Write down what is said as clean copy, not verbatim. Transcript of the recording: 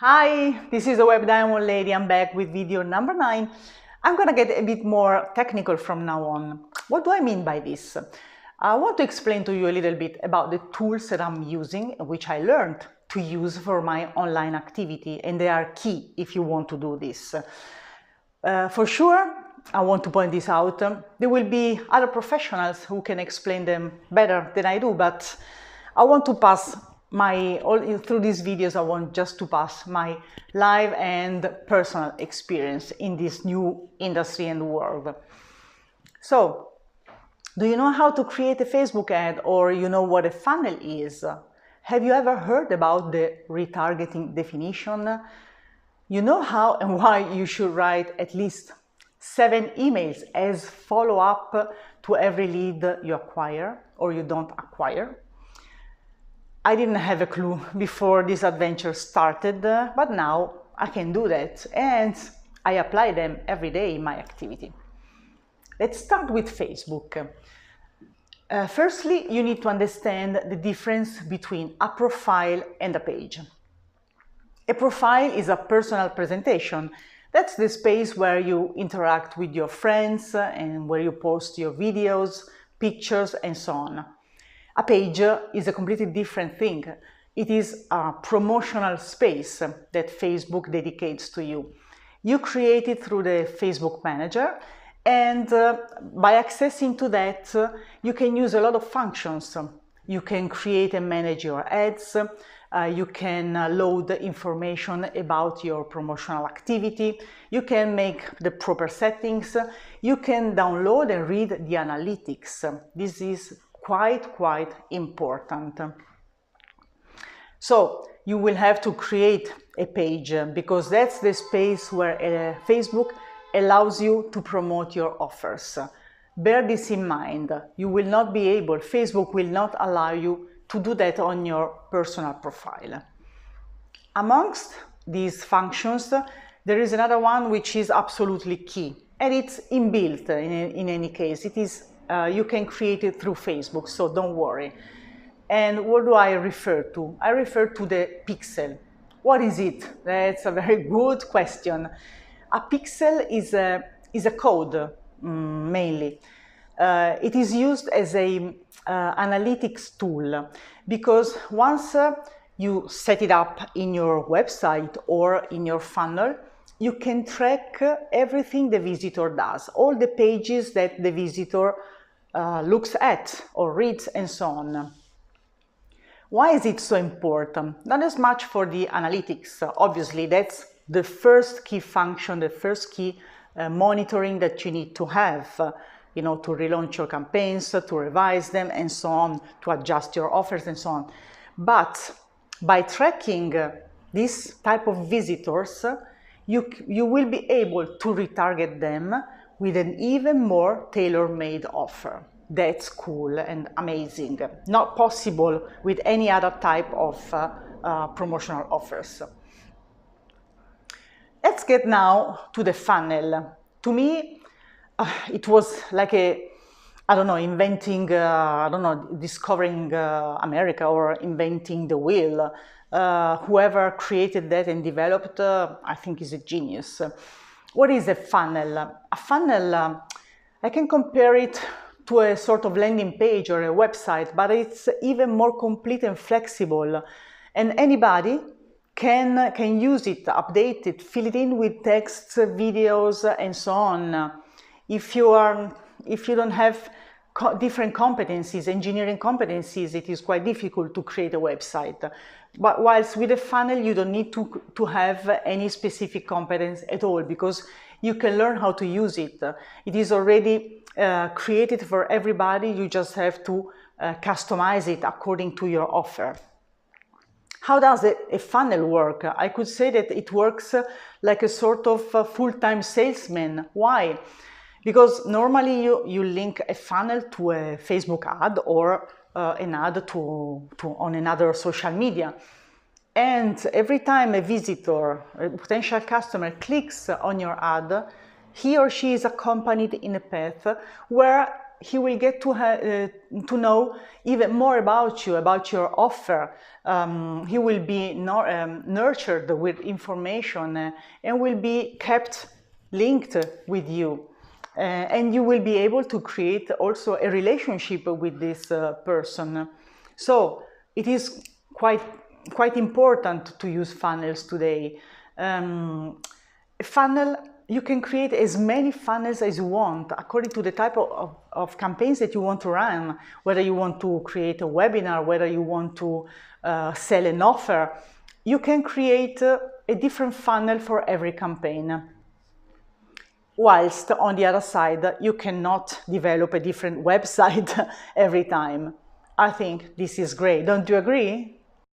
Hi, this is the Web Diamond Lady. I'm back with video number 9. I'm gonna get a bit more technical from now on. What do I mean by this? I want to explain to you a little bit about the tools that I'm using, which I learned to use for my online activity, and they are key if you want to do this. For sure, I want to point this out. There will be other professionals who can explain them better than I do, but I want to pass through these videos, I want just to pass my live and personal experience in this new industry and world. So, do you know how to create a Facebook ad, or you know what a funnel is? Have you ever heard about the retargeting definition? You know how and why you should write at least 7 emails as follow-up to every lead you acquire or you don't acquire? I didn't have a clue before this adventure started, but now I can do that, and I apply them every day in my activity. Let's start with Facebook. Firstly, you need to understand the difference between a profile and a page. A profile is a personal presentation. That's the space where you interact with your friends and where you post your videos, pictures, and so on. A page is a completely different thing. It is a promotional space that Facebook dedicates to you. You create it through the Facebook Manager, and by accessing to that, you can use a lot of functions. You can create and manage your ads. You can load information about your promotional activity. You can make the proper settings. You can download and read the analytics. This is quite important. So you will have to create a page because that's the space where Facebook allows you to promote your offers. Bear this in mind. You will not be able, Facebook will not allow you to do that on your personal profile. Amongst these functions, there is another one which is absolutely key, and it's inbuilt in any case. It is you can create it through Facebook, so don't worry. And what do I refer to? I refer to the pixel. What is it? That's a very good question. A pixel is a code, mainly. It is used as a analytics tool because once you set it up in your website or in your funnel, you can track everything the visitor does, all the pages that the visitor looks at or reads and so on. Why is it so important? Not as much for the analytics. Obviously, that's the first key function, the first key monitoring that you need to have, to relaunch your campaigns, to revise them and so on, to adjust your offers and so on. But by tracking this type of visitors, you will be able to retarget them with an even more tailor-made offer. That's cool and amazing. Not possible with any other type of promotional offers. Let's get now to the funnel. To me, it was like discovering America or inventing the wheel. Whoever created that and developed, I think is a genius. What is a funnel? A funnel, I can compare it to a sort of landing page or a website, but it's even more complete and flexible. And anybody can use it, update it, fill it in with texts, videos, and so on. If you don't have different competencies, engineering competencies, it is quite difficult to create a website. But whilst with a funnel, you don't need to have any specific competence at all because you can learn how to use it. It is already created for everybody. You just have to customize it according to your offer. How does a funnel work? I could say that it works like a sort of full-time salesman. Why? Because normally you link a funnel to a Facebook ad or an ad on another social media. And every time a visitor, a potential customer clicks on your ad, he or she is accompanied in a path where he will get to know even more about you, about your offer. He will be nurtured with information and will be kept linked with you. And you will be able to create also a relationship with this person. So it is quite important to use funnels today. A funnel, you can create as many funnels as you want according to the type of campaigns that you want to run, whether you want to create a webinar, whether you want to sell an offer. You can create a different funnel for every campaign. Whilst on the other side, you cannot develop a different website every time. I think this is great. Don't you agree?